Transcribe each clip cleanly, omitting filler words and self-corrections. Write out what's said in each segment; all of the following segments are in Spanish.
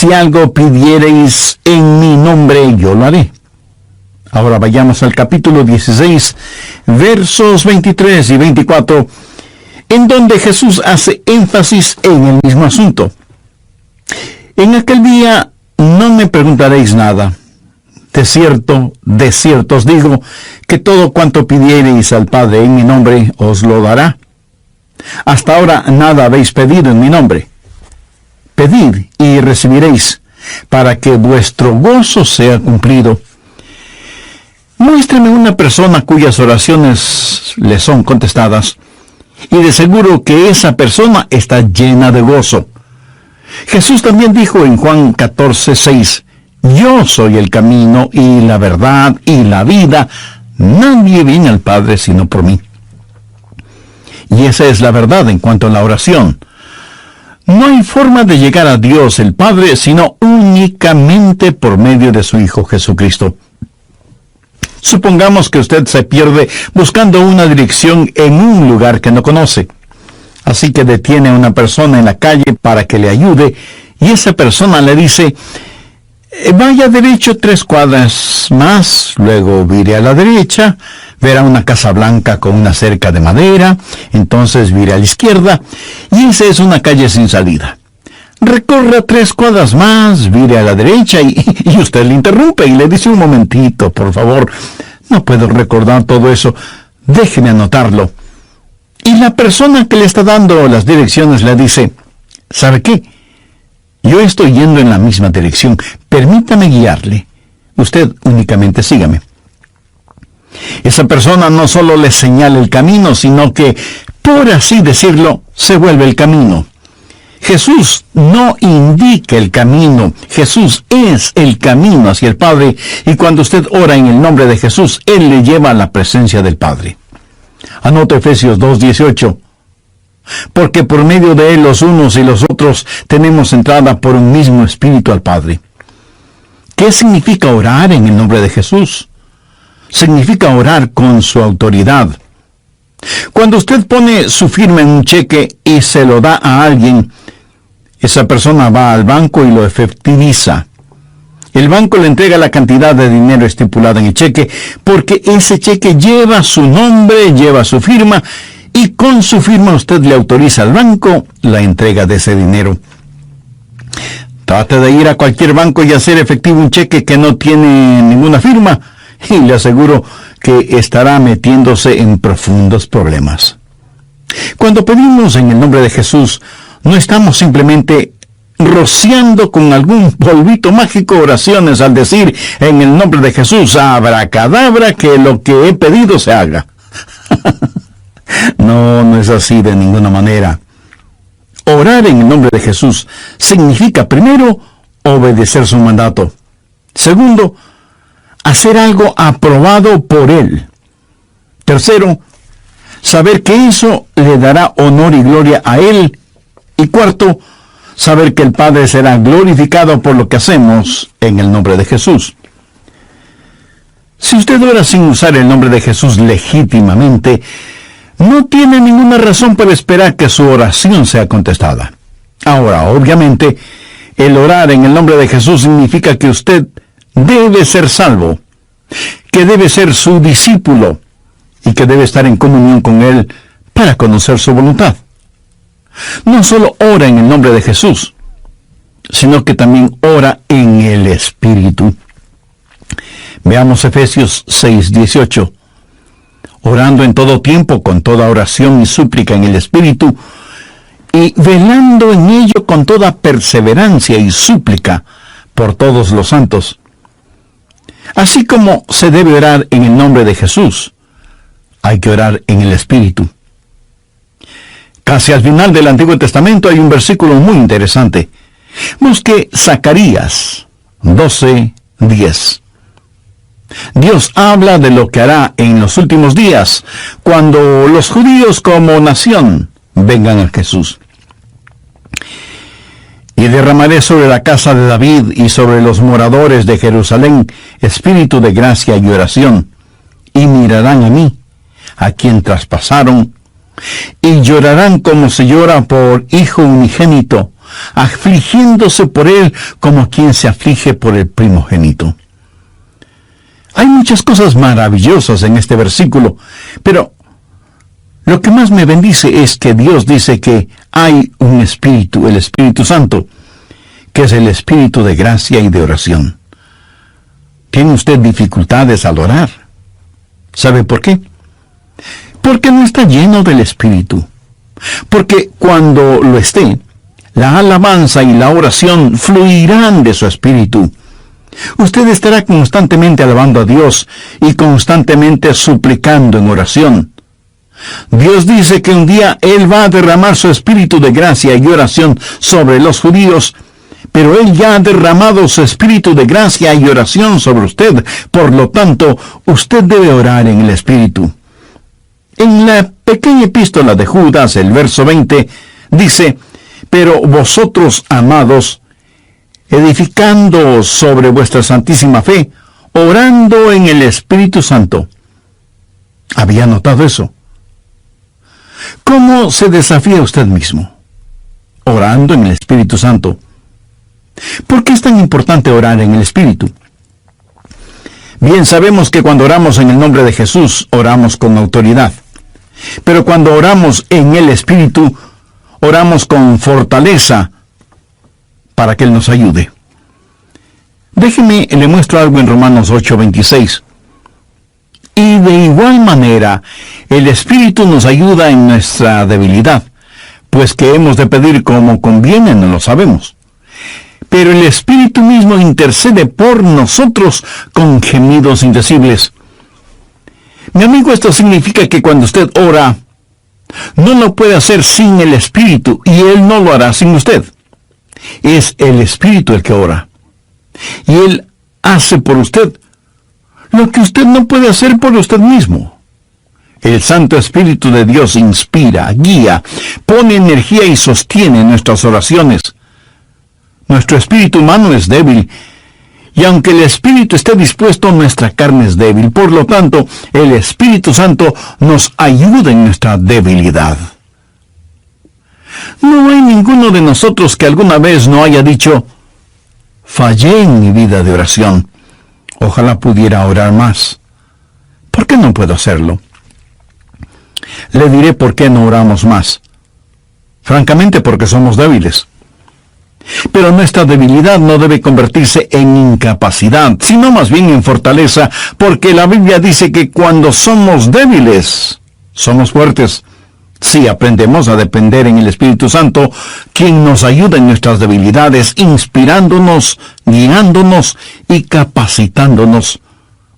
si algo pidiereis en mi nombre, yo lo haré. Ahora vayamos al capítulo 16, versos 23 y 24, en donde Jesús hace énfasis en el mismo asunto. En aquel día no me preguntaréis nada. De cierto os digo, que todo cuanto pidiereis al Padre en mi nombre, os lo dará. Hasta ahora nada habéis pedido en mi nombre. Pedid y recibiréis, para que vuestro gozo sea cumplido. Muéstreme una persona cuyas oraciones le son contestadas, y de seguro que esa persona está llena de gozo. Jesús también dijo en Juan 14:6, yo soy el camino y la verdad y la vida. Nadie viene al Padre sino por mí. Y esa es la verdad en cuanto a la oración. No hay forma de llegar a Dios el Padre sino únicamente por medio de su Hijo Jesucristo. Supongamos que usted se pierde buscando una dirección en un lugar que no conoce. Así que detiene a una persona en la calle para que le ayude, y esa persona le dice, vaya derecho 3 cuadras más, luego vire a la derecha, verá una casa blanca con una cerca de madera, entonces vire a la izquierda, y esa es una calle sin salida. Recorra 3 cuadras más, vire a la derecha, y usted le interrumpe y le dice, un momentito, por favor, no puedo recordar todo eso, déjeme anotarlo. Y la persona que le está dando las direcciones le dice, ¿sabe qué? Yo estoy yendo en la misma dirección, permítame guiarle. Usted únicamente sígame. Esa persona no solo le señala el camino, sino que, por así decirlo, se vuelve el camino. Jesús no indica el camino, Jesús es el camino hacia el Padre, y cuando usted ora en el nombre de Jesús, Él le lleva a la presencia del Padre. Anota Efesios 2:18. Porque por medio de Él los unos y los otros tenemos entrada por un mismo Espíritu al Padre. ¿Qué significa orar en el nombre de Jesús? Significa orar con su autoridad. Cuando usted pone su firma en un cheque y se lo da a alguien, esa persona va al banco y lo efectiviza. El banco le entrega la cantidad de dinero estipulada en el cheque, porque ese cheque lleva su nombre, lleva su firma, y con su firma usted le autoriza al banco la entrega de ese dinero. Trate de ir a cualquier banco y hacer efectivo un cheque que no tiene ninguna firma, y le aseguro que estará metiéndose en profundos problemas. Cuando pedimos en el nombre de Jesús, no estamos simplemente rociando con algún polvito mágico oraciones al decir en el nombre de Jesús, abracadabra, que lo que he pedido se haga. No es así de ninguna manera. Orar en el nombre de Jesús significa, primero, obedecer su mandato. Segundo, hacer algo aprobado por Él. Tercero, saber que eso le dará honor y gloria a Él. Y cuarto, saber que el Padre será glorificado por lo que hacemos en el nombre de Jesús. Si usted ora sin usar el nombre de Jesús legítimamente, no tiene ninguna razón para esperar que su oración sea contestada. Ahora, obviamente, el orar en el nombre de Jesús significa que usted debe ser salvo, que debe ser su discípulo y que debe estar en comunión con Él para conocer su voluntad. No solo ora en el nombre de Jesús, sino que también ora en el Espíritu. Veamos Efesios 6:18. Orando en todo tiempo, con toda oración y súplica en el Espíritu, y velando en ello con toda perseverancia y súplica por todos los santos. Así como se debe orar en el nombre de Jesús, hay que orar en el Espíritu. Casi al final del Antiguo Testamento hay un versículo muy interesante. Busque Zacarías 12:10. Dios habla de lo que hará en los últimos días, cuando los judíos como nación vengan a Jesús. Y derramaré sobre la casa de David y sobre los moradores de Jerusalén espíritu de gracia y oración, y mirarán a mí, a quien traspasaron, y llorarán como se llora por hijo unigénito, afligiéndose por él como quien se aflige por el primogénito. Hay muchas cosas maravillosas en este versículo, pero lo que más me bendice es que Dios dice que hay un Espíritu, el Espíritu Santo, que es el Espíritu de gracia y de oración. ¿Tiene usted dificultades al orar? ¿Sabe por qué? Porque no está lleno del Espíritu. Porque cuando lo esté, la alabanza y la oración fluirán de su Espíritu. Usted estará constantemente alabando a Dios y constantemente suplicando en oración. Dios dice que un día Él va a derramar su Espíritu de gracia y oración sobre los judíos, pero Él ya ha derramado su Espíritu de gracia y oración sobre usted. Por lo tanto, usted debe orar en el Espíritu. En la pequeña epístola de Judas, el verso 20, dice: pero vosotros, amados, edificando sobre vuestra santísima fe, orando en el Espíritu Santo. ¿Había notado eso? ¿Cómo se desafía usted mismo? Orando en el Espíritu Santo. ¿Por qué es tan importante orar en el Espíritu? Bien, sabemos que cuando oramos en el nombre de Jesús, oramos con autoridad. Pero cuando oramos en el Espíritu, oramos con fortaleza para que Él nos ayude. Déjeme, le muestro algo en Romanos 8:26. Y de igual manera, el Espíritu nos ayuda en nuestra debilidad, pues que hemos de pedir como conviene, no lo sabemos. Pero el Espíritu mismo intercede por nosotros con gemidos indecibles. Mi amigo, esto significa que cuando usted ora, no lo puede hacer sin el Espíritu, y Él no lo hará sin usted. Es el Espíritu el que ora. Y Él hace por usted lo que usted no puede hacer por usted mismo. El Santo Espíritu de Dios inspira, guía, pone energía y sostiene nuestras oraciones. Nuestro espíritu humano es débil, y aunque el Espíritu esté dispuesto, nuestra carne es débil. Por lo tanto, el Espíritu Santo nos ayuda en nuestra debilidad. No hay ninguno de nosotros que alguna vez no haya dicho: fallé en mi vida de oración. Ojalá pudiera orar más. ¿Por qué no puedo hacerlo? Le diré por qué no oramos más. Francamente, porque somos débiles. Pero nuestra debilidad no debe convertirse en incapacidad, sino más bien en fortaleza, porque la Biblia dice que cuando somos débiles, somos fuertes. Si aprendemos a depender en el Espíritu Santo, quien nos ayuda en nuestras debilidades, inspirándonos, guiándonos y capacitándonos.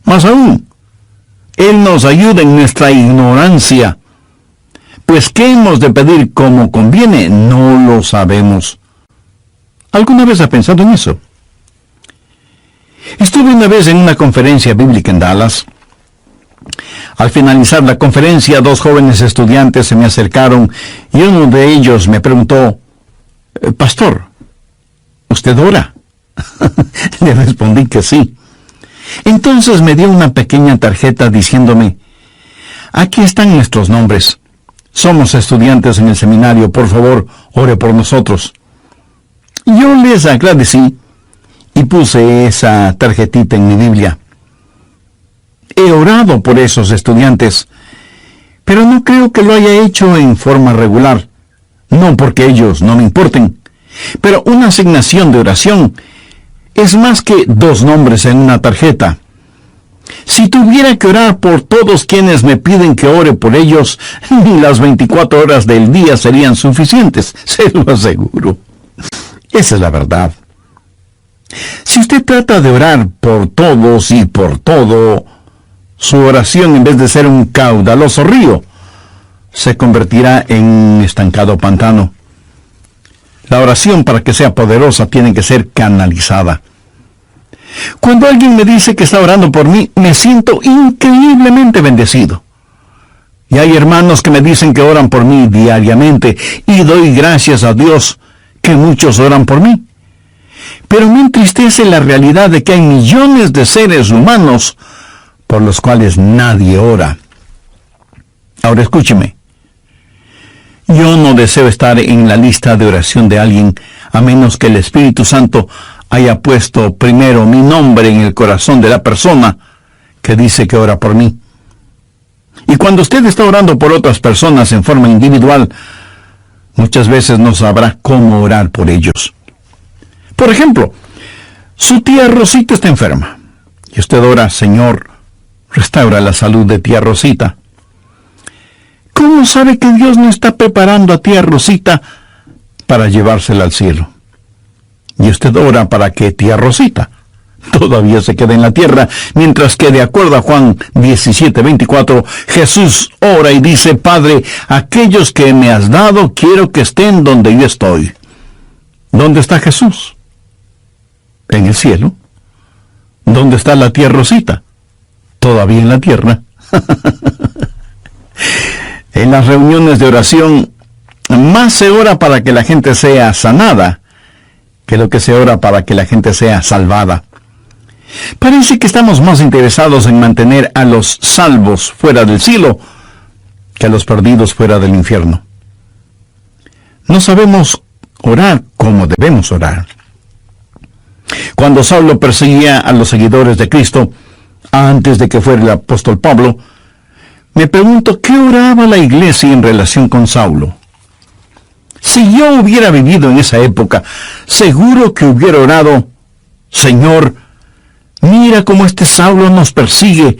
Más aún, Él nos ayuda en nuestra ignorancia. Pues ¿qué hemos de pedir como conviene? No lo sabemos. ¿Alguna vez ha pensado en eso? Estuve una vez en una conferencia bíblica en Dallas. Al finalizar la conferencia, 2 jóvenes estudiantes se me acercaron y uno de ellos me preguntó: «Pastor, ¿usted ora?». Le respondí que sí. Entonces me dio una pequeña tarjeta diciéndome: «Aquí están nuestros nombres. Somos estudiantes en el seminario. Por favor, ore por nosotros». Yo les agradecí y puse esa tarjetita en mi Biblia. He orado por esos estudiantes, pero no creo que lo haya hecho en forma regular. No porque ellos no me importen, pero una asignación de oración es más que 2 nombres en una tarjeta. Si tuviera que orar por todos quienes me piden que ore por ellos, ni las 24 horas del día serían suficientes, se lo aseguro. Esa es la verdad. Si usted trata de orar por todos y por todo, su oración, en vez de ser un caudaloso río, se convertirá en un estancado pantano. La oración, para que sea poderosa, tiene que ser canalizada. Cuando alguien me dice que está orando por mí, me siento increíblemente bendecido. Y hay hermanos que me dicen que oran por mí diariamente, y doy gracias a Dios que muchos oran por mí. Pero me entristece la realidad de que hay millones de seres humanos por los cuales nadie ora. Ahora escúcheme. Yo no deseo estar en la lista de oración de alguien a menos que el Espíritu Santo haya puesto primero mi nombre en el corazón de la persona que dice que ora por mí. Y cuando usted está orando por otras personas en forma individual, muchas veces no sabrá cómo orar por ellos. Por ejemplo, su tía Rosita está enferma, y usted ora: Señor, restaura la salud de tía Rosita. ¿Cómo sabe que Dios no está preparando a tía Rosita para llevársela al cielo? Y usted ora para que tía Rosita todavía se quede en la tierra, mientras que, de acuerdo a Juan 17:24, Jesús ora y dice: Padre, aquellos que me has dado, quiero que estén donde yo estoy. ¿Dónde está Jesús? En el cielo. ¿Dónde está la tía Rosita? Todavía en la tierra. En las reuniones de oración, más se ora para que la gente sea sanada que lo que se ora para que la gente sea salvada. Parece que estamos más interesados en mantener a los salvos fuera del cielo que a los perdidos fuera del infierno. No sabemos orar como debemos orar. Cuando Saulo perseguía a los seguidores de Cristo, antes de que fuera el apóstol Pablo, me pregunto qué oraba la iglesia en relación con Saulo. Si yo hubiera vivido en esa época, seguro que hubiera orado: Señor, mira cómo este Saulo nos persigue.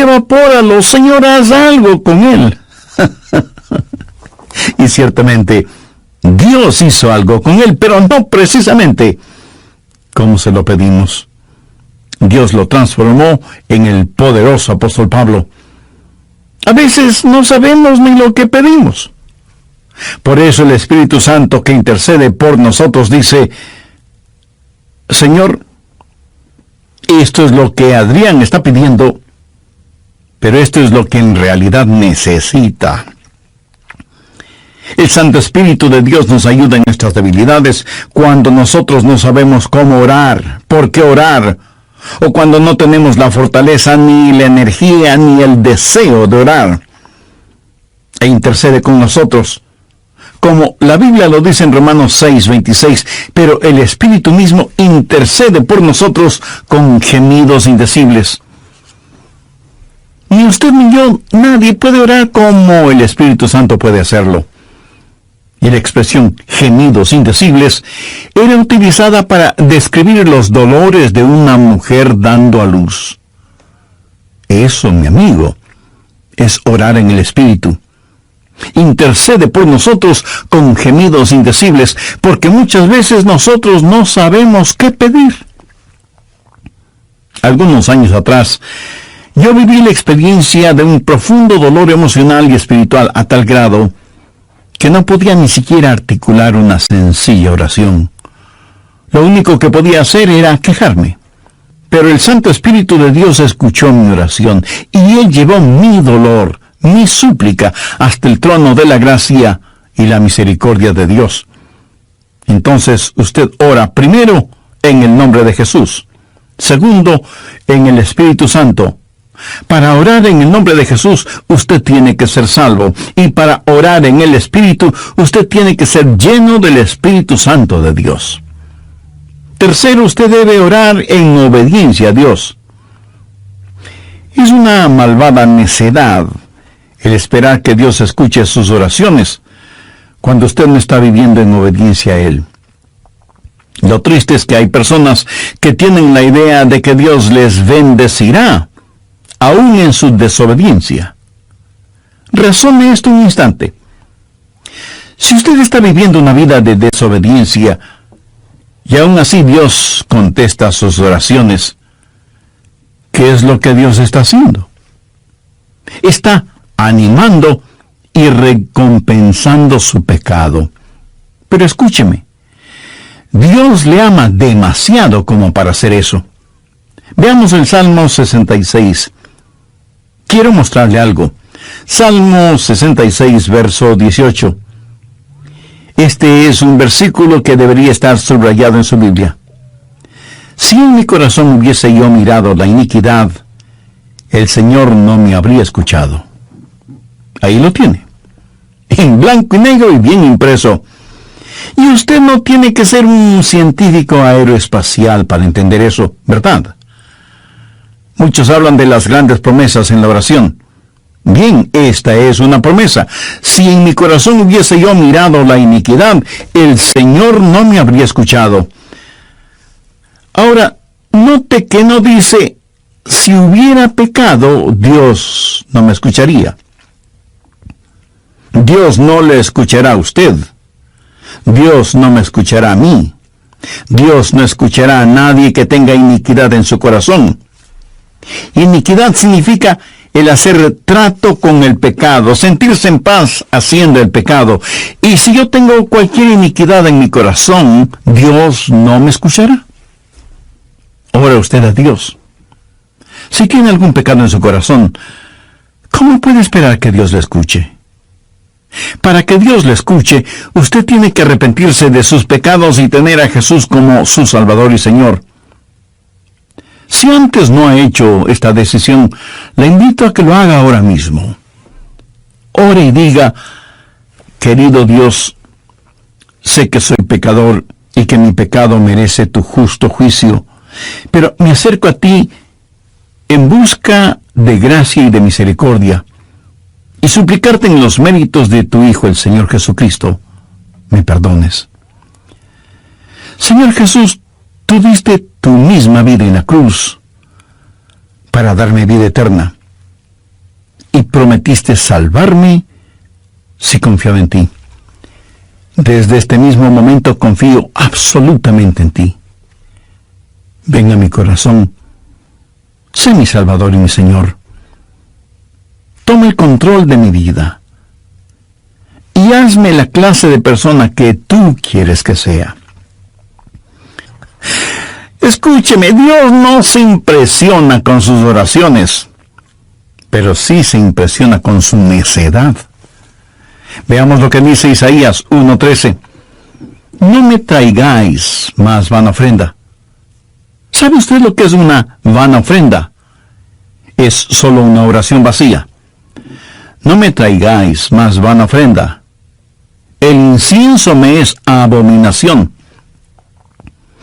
Evapóralo, Señor, haz algo con él. Y ciertamente Dios hizo algo con él, pero no precisamente como se lo pedimos. Dios lo transformó en el poderoso apóstol Pablo. A veces no sabemos ni lo que pedimos. Por eso el Espíritu Santo, que intercede por nosotros, dice: Señor, esto es lo que Adrián está pidiendo, pero esto es lo que en realidad necesita. El Santo Espíritu de Dios nos ayuda en nuestras debilidades, cuando nosotros no sabemos cómo orar, por qué orar, o cuando no tenemos la fortaleza, ni la energía, ni el deseo de orar. E intercede con nosotros, como la Biblia lo dice en Romanos 6:26, pero el Espíritu mismo intercede por nosotros con gemidos indecibles. Ni usted ni yo, nadie puede orar como el Espíritu Santo puede hacerlo. Y la expresión gemidos indecibles era utilizada para describir los dolores de una mujer dando a luz. Eso, mi amigo, es orar en el Espíritu. Intercede por nosotros con gemidos indecibles, porque muchas veces nosotros no sabemos qué pedir. Algunos años atrás, yo viví la experiencia de un profundo dolor emocional y espiritual a tal grado que no podía ni siquiera articular una sencilla oración. Lo único que podía hacer era quejarme. Pero el Santo Espíritu de Dios escuchó mi oración y Él llevó mi dolor, mi súplica, hasta el trono de la gracia y la misericordia de Dios. Entonces usted ora primero en el nombre de Jesús, segundo en el Espíritu Santo. Para orar en el nombre de Jesús, usted tiene que ser salvo. Y para orar en el Espíritu, usted tiene que ser lleno del Espíritu Santo de Dios. Tercero, usted debe orar en obediencia a Dios. Es una malvada necedad el esperar que Dios escuche sus oraciones, cuando usted no está viviendo en obediencia a Él. Lo triste es que hay personas que tienen la idea de que Dios les bendecirá, aún en su desobediencia. Razone esto un instante. Si usted está viviendo una vida de desobediencia, y aún así Dios contesta sus oraciones, ¿qué es lo que Dios está haciendo? Está animando y recompensando su pecado. Pero escúcheme, Dios le ama demasiado como para hacer eso. Veamos el Salmo 66. Quiero mostrarle algo. Salmo 66, verso 18. Este es un versículo que debería estar subrayado en su Biblia. Si en mi corazón hubiese yo mirado la iniquidad, el Señor no me habría escuchado. Ahí lo tiene, en blanco y negro y bien impreso. Y usted no tiene que ser un científico aeroespacial para entender eso, ¿verdad? Muchos hablan de las grandes promesas en la oración. Bien, esta es una promesa. Si en mi corazón hubiese yo mirado la iniquidad, el Señor no me habría escuchado. Ahora, note que no dice, si hubiera pecado, Dios no me escucharía. Dios no le escuchará a usted. Dios no me escuchará a mí. Dios no escuchará a nadie que tenga iniquidad en su corazón. Iniquidad significa el hacer trato con el pecado, sentirse en paz haciendo el pecado. Y si yo tengo cualquier iniquidad en mi corazón, Dios no me escuchará. Ora usted a Dios. Si tiene algún pecado en su corazón, ¿cómo puede esperar que Dios le escuche? Para que Dios le escuche, usted tiene que arrepentirse de sus pecados y tener a Jesús como su Salvador y Señor. Si antes no ha hecho esta decisión, le invito a que lo haga ahora mismo. Ore y diga, querido Dios, sé que soy pecador y que mi pecado merece tu justo juicio, pero me acerco a ti en busca de gracia y de misericordia, y suplicarte en los méritos de tu Hijo, el Señor Jesucristo, me perdones. Señor Jesús, tú diste tu misma vida en la cruz para darme vida eterna, y prometiste salvarme si confiaba en ti. Desde este mismo momento confío absolutamente en ti. Ven a mi corazón, sé mi Salvador y mi Señor. Toma el control de mi vida y hazme la clase de persona que tú quieres que sea. Escúcheme, Dios no se impresiona con sus oraciones, pero sí se impresiona con su necedad. Veamos lo que dice Isaías 1:13. No me traigáis más vana ofrenda. ¿Sabe usted lo que es una vana ofrenda? Es solo una oración vacía. No me traigáis más vana ofrenda. El incienso me es abominación.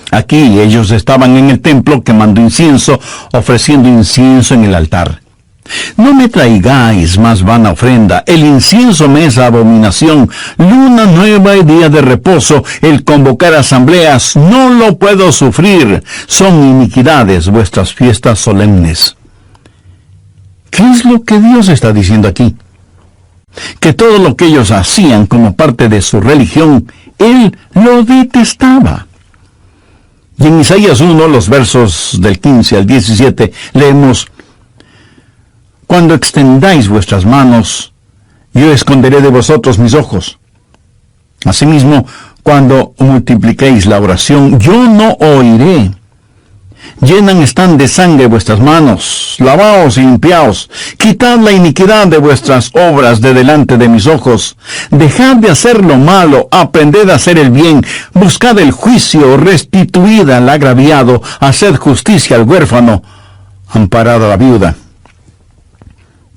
Aquí ellos estaban en el templo quemando incienso, ofreciendo incienso en el altar. No me traigáis más vana ofrenda. El incienso me es abominación. Luna nueva y día de reposo, el convocar asambleas, no lo puedo sufrir. Son iniquidades vuestras fiestas solemnes. ¿Qué es lo que Dios está diciendo aquí? Que todo lo que ellos hacían como parte de su religión, Él lo detestaba. Y en Isaías 1, los versos del 15 al 17, leemos: Cuando extendáis vuestras manos, yo esconderé de vosotros mis ojos. Asimismo, cuando multipliquéis la oración, yo no oiré. Llenan están de sangre vuestras manos, lavaos y limpiaos, quitad la iniquidad de vuestras obras de delante de mis ojos, dejad de hacer lo malo, aprended a hacer el bien, buscad el juicio, restituid al agraviado, haced justicia al huérfano, amparad a la viuda.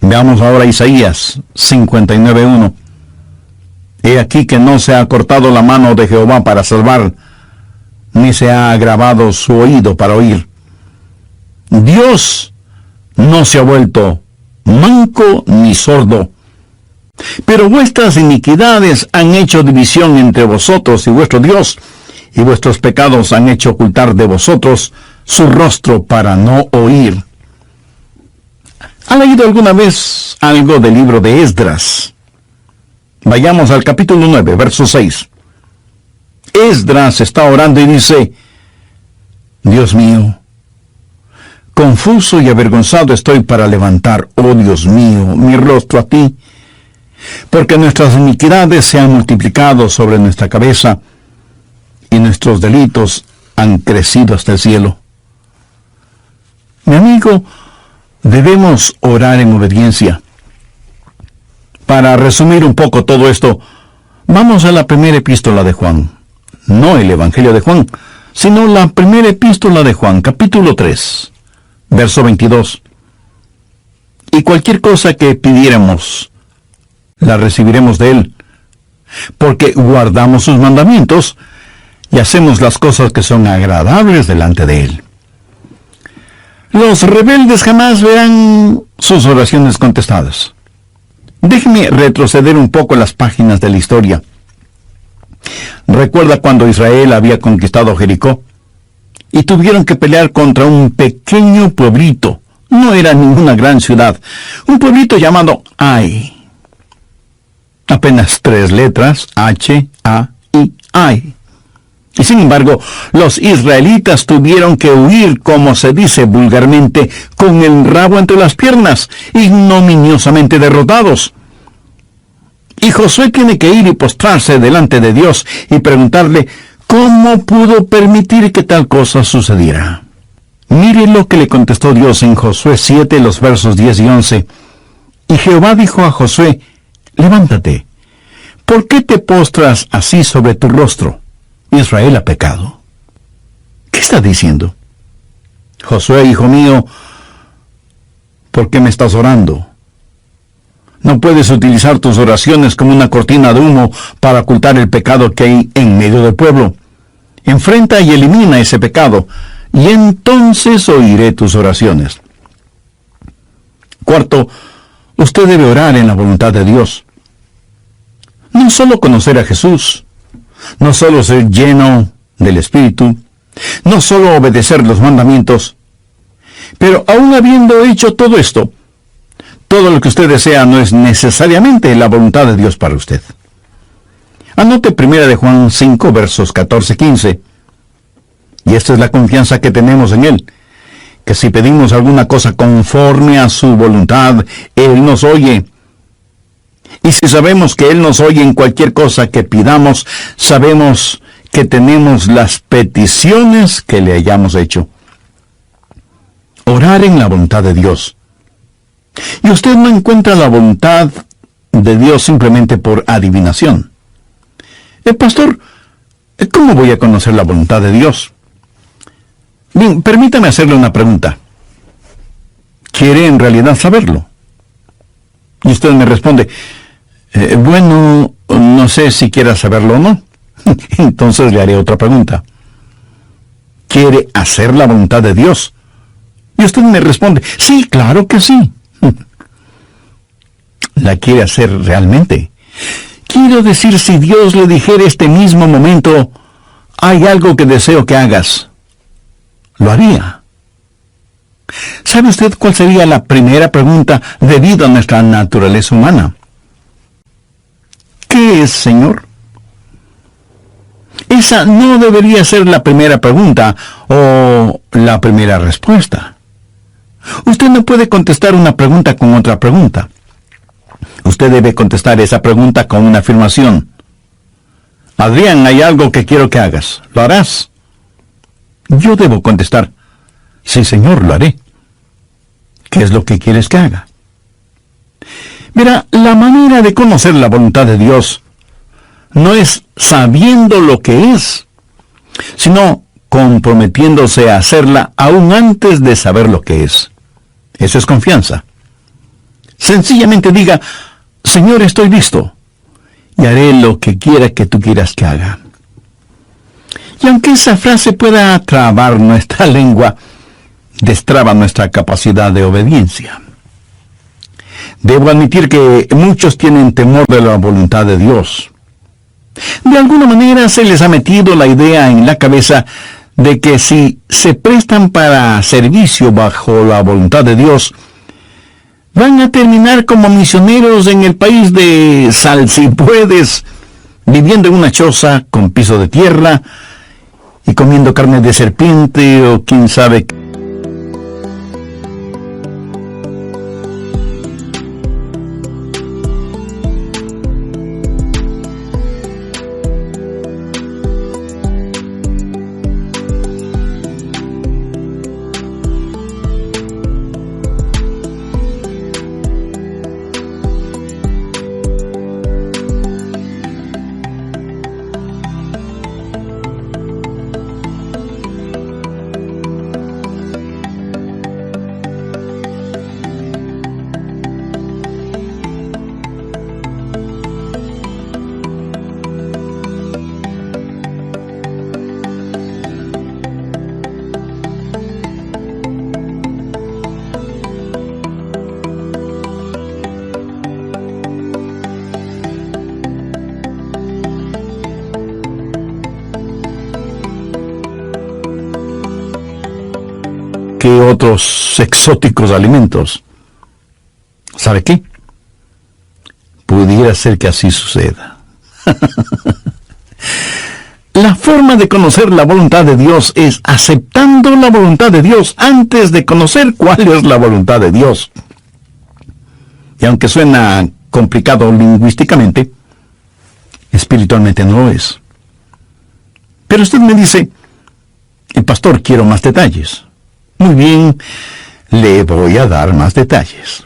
Veamos ahora Isaías 59:1. He aquí que no se ha cortado la mano de Jehová para salvar, ni se ha agravado su oído para oír. Dios no se ha vuelto manco ni sordo, Pero vuestras iniquidades han hecho división entre vosotros y vuestro Dios, y vuestros pecados han hecho ocultar de vosotros su rostro para no oír. ¿Ha leído alguna vez algo del libro de Esdras? Vayamos al capítulo 9, verso 6. Esdras está orando y dice: Dios mío, confuso y avergonzado estoy para levantar, oh Dios mío, mi rostro a ti, porque nuestras iniquidades se han multiplicado sobre nuestra cabeza, y nuestros delitos han crecido hasta el cielo. Mi amigo, debemos orar en obediencia. Para resumir un poco todo esto, vamos a la primera epístola de Juan. No el Evangelio de Juan, sino la primera epístola de Juan, capítulo 3, verso 22. Y cualquier cosa que pidiéramos, la recibiremos de Él, porque guardamos sus mandamientos y hacemos las cosas que son agradables delante de Él. Los rebeldes jamás verán sus oraciones contestadas. Déjeme retroceder un poco las páginas de la historia. Recuerda cuando Israel había conquistado Jericó y tuvieron que pelear contra un pequeño pueblito. No era ninguna gran ciudad. Un pueblito llamado Ai. Apenas 3 letras, H-A-I, Ai. Y sin embargo, los israelitas tuvieron que huir, como se dice vulgarmente, con el rabo entre las piernas, ignominiosamente derrotados. Y Josué tiene que ir y postrarse delante de Dios y preguntarle cómo pudo permitir que tal cosa sucediera. Mire lo que le contestó Dios en Josué 7, los versos 10 y 11. Y Jehová dijo a Josué: levántate, ¿por qué te postras así sobre tu rostro? Israel ha pecado. ¿Qué está diciendo? Josué, hijo mío, ¿por qué me estás orando? No puedes utilizar tus oraciones como una cortina de humo para ocultar el pecado que hay en medio del pueblo. Enfrenta y elimina ese pecado, y entonces oiré tus oraciones. Cuarto, usted debe orar en la voluntad de Dios. No solo conocer a Jesús, no solo ser lleno del Espíritu, no solo obedecer los mandamientos, pero aún habiendo hecho todo esto, todo lo que usted desea no es necesariamente la voluntad de Dios para usted. Anote 1 de Juan 5, versos 14-15. Y esta es la confianza que tenemos en Él, que si pedimos alguna cosa conforme a su voluntad, Él nos oye. Y si sabemos que Él nos oye en cualquier cosa que pidamos, sabemos que tenemos las peticiones que le hayamos hecho. Orar en la voluntad de Dios. Y usted no encuentra la voluntad de Dios simplemente por adivinación. Pastor, ¿cómo voy a conocer la voluntad de Dios? Bien, permítame hacerle una pregunta. ¿Quiere en realidad saberlo? Y usted me responde: bueno, no sé si quiera saberlo o no. Entonces le haré otra pregunta. ¿Quiere hacer la voluntad de Dios? Y usted me responde: sí, claro que sí. ¿La quiere hacer realmente? Quiero decir, si Dios le dijera este mismo momento: hay algo que deseo que hagas, ¿lo haría? ¿Sabe usted cuál sería la primera pregunta debido a nuestra naturaleza humana? ¿Qué es, Señor? Esa no debería ser la primera pregunta o la primera respuesta. Usted no puede contestar una pregunta con otra pregunta. Usted debe contestar esa pregunta con una afirmación. Adrián, hay algo que quiero que hagas. ¿Lo harás? Yo debo contestar: sí, Señor, lo haré. ¿Qué es lo que quieres que haga? Mira, la manera de conocer la voluntad de Dios no es sabiendo lo que es, sino comprometiéndose a hacerla aún antes de saber lo que es. Eso es confianza. Sencillamente diga: Señor, estoy listo, y haré lo que quiera que tú quieras que haga. Y aunque esa frase pueda trabar nuestra lengua, destraba nuestra capacidad de obediencia. Debo admitir que muchos tienen temor de la voluntad de Dios. De alguna manera se les ha metido la idea en la cabeza de que si se prestan para servicio bajo la voluntad de Dios, van a terminar como misioneros en el país de Salsipuedes, viviendo en una choza con piso de tierra y comiendo carne de serpiente o quién sabe qué. Que otros exóticos alimentos. ¿Sabe qué? Pudiera ser que así suceda. La forma de conocer la voluntad de Dios es aceptando la voluntad de Dios antes de conocer cuál es la voluntad de Dios. Y aunque suena complicado lingüísticamente, espiritualmente no lo es. Pero usted me dice, pastor, quiero más detalles. Muy bien, le voy a dar más detalles.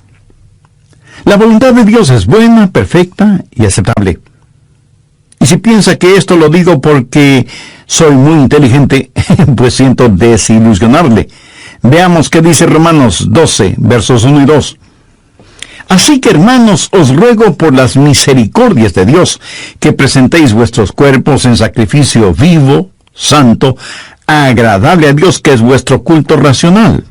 La voluntad de Dios es buena, perfecta y aceptable. Y si piensa que esto lo digo porque soy muy inteligente, pues siento desilusionarle. Veamos qué dice Romanos 12, versos 1 y 2. Así que, hermanos, os ruego por las misericordias de Dios, que presentéis vuestros cuerpos en sacrificio vivo, santo, agradable a Dios, que es vuestro culto racional.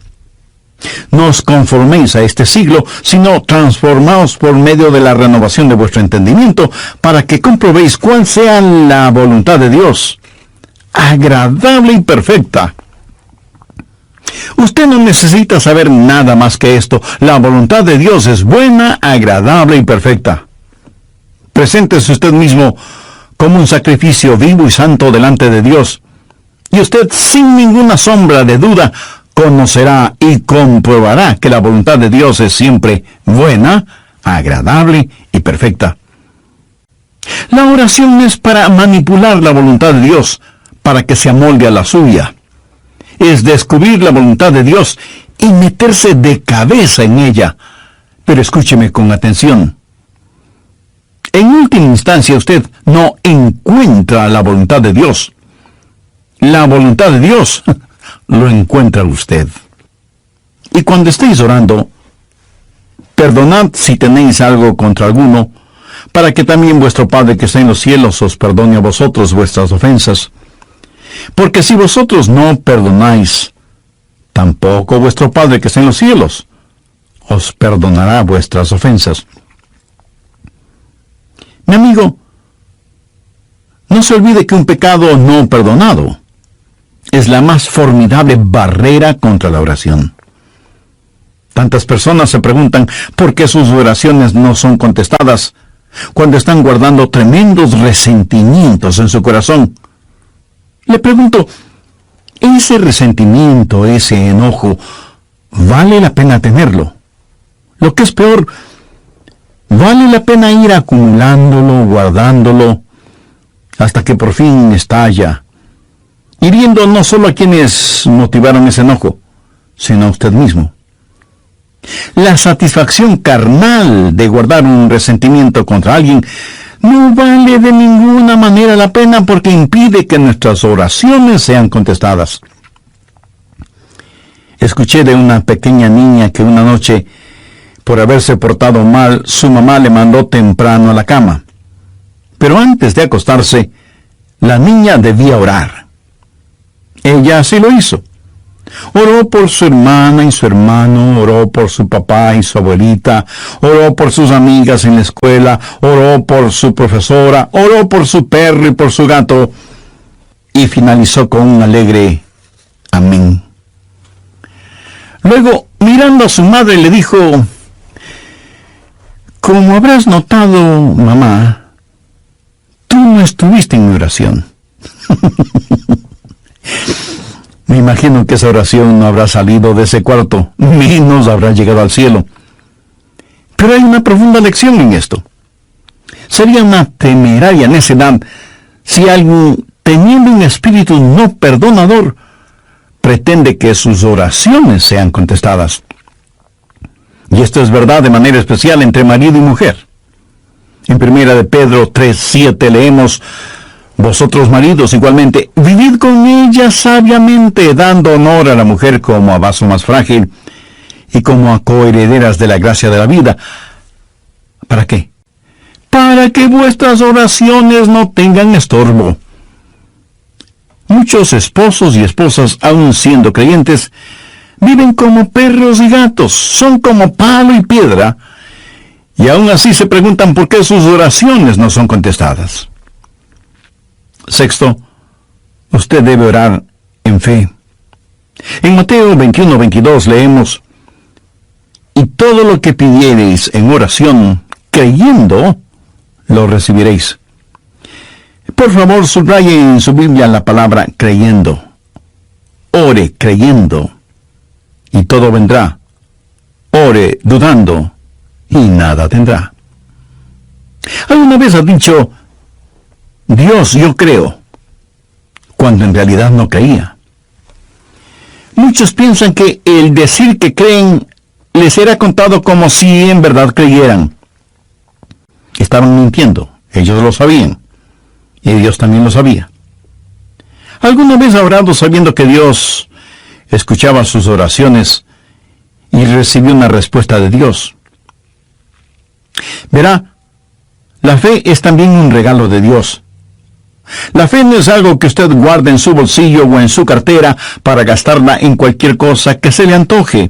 No os conforméis a este siglo, sino transformaos por medio de la renovación de vuestro entendimiento, para que comprobéis cuál sea la voluntad de Dios, agradable y perfecta. Usted no necesita saber nada más que esto. La voluntad de Dios es buena, agradable y perfecta. Preséntese usted mismo como un sacrificio vivo y santo delante de Dios, y usted, sin ninguna sombra de duda, conocerá y comprobará que la voluntad de Dios es siempre buena, agradable y perfecta. La oración es para manipular la voluntad de Dios, para que se amolde a la suya. Es descubrir la voluntad de Dios y meterse de cabeza en ella. Pero escúcheme con atención. En última instancia, usted no encuentra la voluntad de Dios. La voluntad de Dios lo encuentra usted. Y cuando estéis orando, perdonad si tenéis algo contra alguno, para que también vuestro Padre que está en los cielos os perdone a vosotros vuestras ofensas. Porque si vosotros no perdonáis, tampoco vuestro Padre que está en los cielos os perdonará vuestras ofensas. Mi amigo, no se olvide que un pecado no perdonado es la más formidable barrera contra la oración. Tantas personas se preguntan por qué sus oraciones no son contestadas cuando están guardando tremendos resentimientos en su corazón. Le pregunto, ¿ese resentimiento, ese enojo, vale la pena tenerlo? Lo que es peor, ¿vale la pena ir acumulándolo, guardándolo, hasta que por fin estalla, hiriendo no solo a quienes motivaron ese enojo, sino a usted mismo? La satisfacción carnal de guardar un resentimiento contra alguien no vale de ninguna manera la pena, porque impide que nuestras oraciones sean contestadas. Escuché de una pequeña niña que una noche, por haberse portado mal, su mamá le mandó temprano a la cama. Pero antes de acostarse, la niña debía orar. Ella así lo hizo. Oró por su hermana y su hermano, oró por su papá y su abuelita, oró por sus amigas en la escuela, oró por su profesora, oró por su perro y por su gato, y finalizó con un alegre amén. Luego, mirando a su madre, le dijo: como habrás notado, mamá, tú no estuviste en mi oración. Me imagino que esa oración no habrá salido de ese cuarto, menos habrá llegado al cielo. Pero hay una profunda lección en esto. Sería una temeraria necedad si alguien, teniendo un espíritu no perdonador, pretende que sus oraciones sean contestadas. Y esto es verdad de manera especial entre marido y mujer. En 1 de Pedro 3:7 leemos: vosotros maridos igualmente, vivid con ella sabiamente, dando honor a la mujer como a vaso más frágil y como a coherederas de la gracia de la vida. ¿Para qué? Para que vuestras oraciones no tengan estorbo. Muchos esposos y esposas, aun siendo creyentes, viven como perros y gatos, son como palo y piedra, y aún así se preguntan por qué sus oraciones no son contestadas. Sexto, usted debe orar en fe. En Mateo 21:22 leemos: y todo lo que pidiereis en oración, creyendo, lo recibiréis. Por favor, subraye en su Biblia la palabra creyendo. Ore creyendo, y todo vendrá. Ore dudando, y nada tendrá. ¿Alguna vez has dicho: Dios, yo creo, cuando en realidad no creía? Muchos piensan que el decir que creen les será contado como si en verdad creyeran. Estaban mintiendo, ellos lo sabían, y Dios también lo sabía. ¿Alguna vez ha orado sabiendo que Dios escuchaba sus oraciones y recibió una respuesta de Dios? Verá, la fe es también un regalo de Dios. La fe no es algo que usted guarde en su bolsillo o en su cartera para gastarla en cualquier cosa que se le antoje.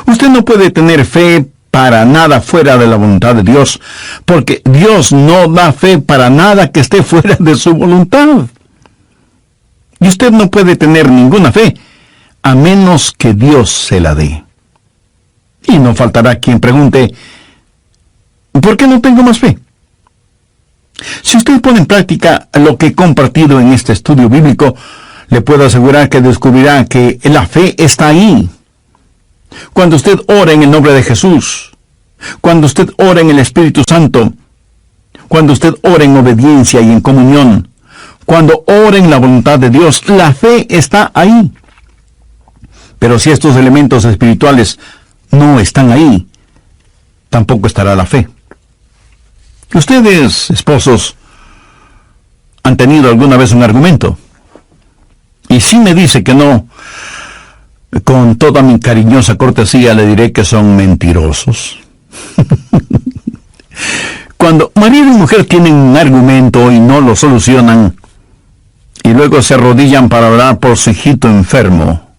Usted no puede tener fe para nada fuera de la voluntad de Dios, porque Dios no da fe para nada que esté fuera de su voluntad. Y usted no puede tener ninguna fe a menos que Dios se la dé. Y no faltará quien pregunte: ¿por qué no tengo más fe? Si usted pone en práctica lo que he compartido en este estudio bíblico, le puedo asegurar que descubrirá que la fe está ahí. Cuando usted ora en el nombre de Jesús, cuando usted ora en el Espíritu Santo, cuando usted ora en obediencia y en comunión, cuando ora en la voluntad de Dios, la fe está ahí. Pero si estos elementos espirituales no están ahí, tampoco estará la fe. Ustedes, esposos, han tenido alguna vez un argumento. Y si me dice que no, con toda mi cariñosa cortesía le diré que son mentirosos. Cuando marido y mujer tienen un argumento y no lo solucionan, y luego se arrodillan para orar por su hijito enfermo,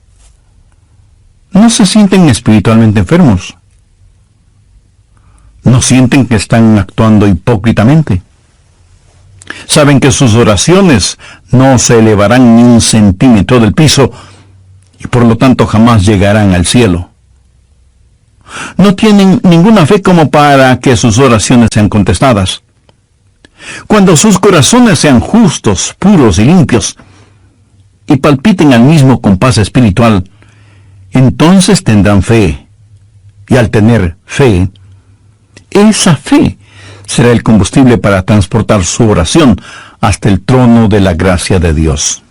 ¿no se sienten espiritualmente enfermos? ¿No sienten que están actuando hipócritamente? Saben que sus oraciones no se elevarán ni un centímetro del piso y por lo tanto jamás llegarán al cielo. No tienen ninguna fe como para que sus oraciones sean contestadas. Cuando sus corazones sean justos, puros y limpios, y palpiten al mismo compás espiritual, entonces tendrán fe. Y al tener fe, esa fe será el combustible para transportar su oración hasta el trono de la gracia de Dios.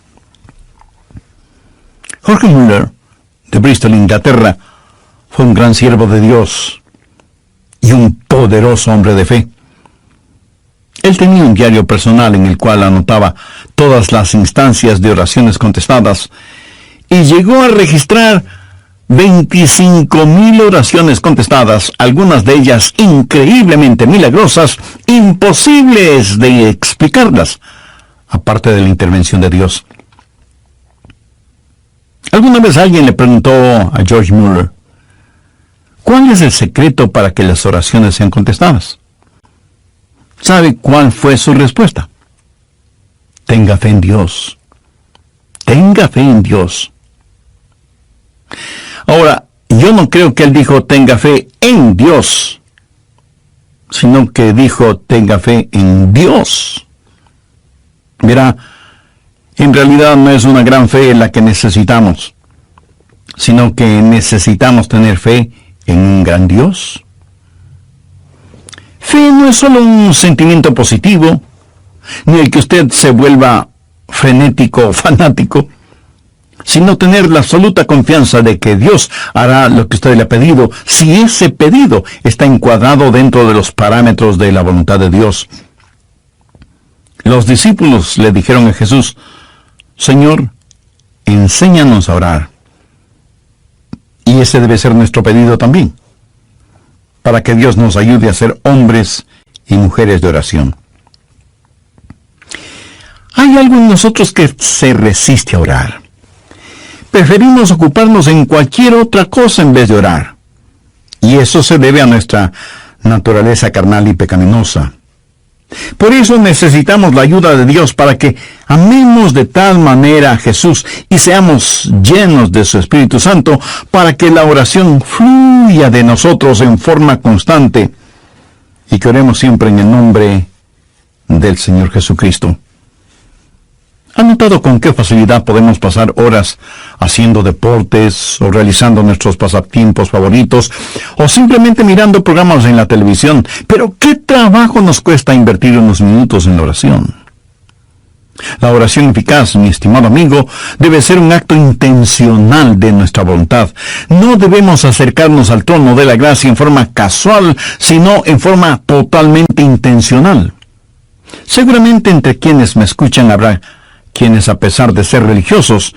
Jorge Müller, de Bristol, Inglaterra, fue un gran siervo de Dios y un poderoso hombre de fe. Él tenía un diario personal en el cual anotaba todas las instancias de oraciones contestadas y llegó a registrar 25,000 oraciones contestadas, algunas de ellas increíblemente milagrosas, imposibles de explicarlas, aparte de la intervención de Dios. Alguna vez alguien le preguntó a George Mueller, ¿cuál es el secreto para que las oraciones sean contestadas? ¿Sabe cuál fue su respuesta? Tenga fe en Dios. Tenga fe en Dios. Ahora, yo no creo que él dijo tenga fe en Dios, sino que dijo tenga fe en Dios. Mira, en realidad no es una gran fe la que necesitamos, sino que necesitamos tener fe en un gran Dios. Fe no es solo un sentimiento positivo, ni el que usted se vuelva frenético o fanático, sino tener la absoluta confianza de que Dios hará lo que usted le ha pedido, si ese pedido está encuadrado dentro de los parámetros de la voluntad de Dios. Los discípulos le dijeron a Jesús, Señor, enséñanos a orar. Y ese debe ser nuestro pedido también, para que Dios nos ayude a ser hombres y mujeres de oración. Hay algo en nosotros que se resiste a orar. Preferimos ocuparnos en cualquier otra cosa en vez de orar. Y eso se debe a nuestra naturaleza carnal y pecaminosa. Por eso necesitamos la ayuda de Dios para que amemos de tal manera a Jesús y seamos llenos de su Espíritu Santo para que la oración fluya de nosotros en forma constante y que oremos siempre en el nombre del Señor Jesucristo. ¿Ha notado con qué facilidad podemos pasar horas haciendo deportes o realizando nuestros pasatiempos favoritos o simplemente mirando programas en la televisión? Pero ¿qué trabajo nos cuesta invertir unos minutos en la oración? La oración eficaz, mi estimado amigo, debe ser un acto intencional de nuestra voluntad. No debemos acercarnos al trono de la gracia en forma casual, sino en forma totalmente intencional. Seguramente entre quienes me escuchan habrá quienes, a pesar de ser religiosos,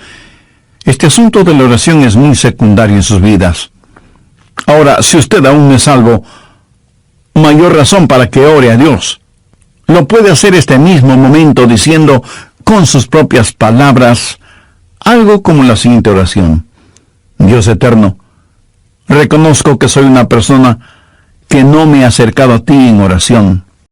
este asunto de la oración es muy secundario en sus vidas. Ahora, si usted aún no es salvo, mayor razón para que ore a Dios. Lo puede hacer este mismo momento diciendo con sus propias palabras algo como la siguiente oración. Dios eterno, reconozco que soy una persona que no me ha acercado a ti en oración.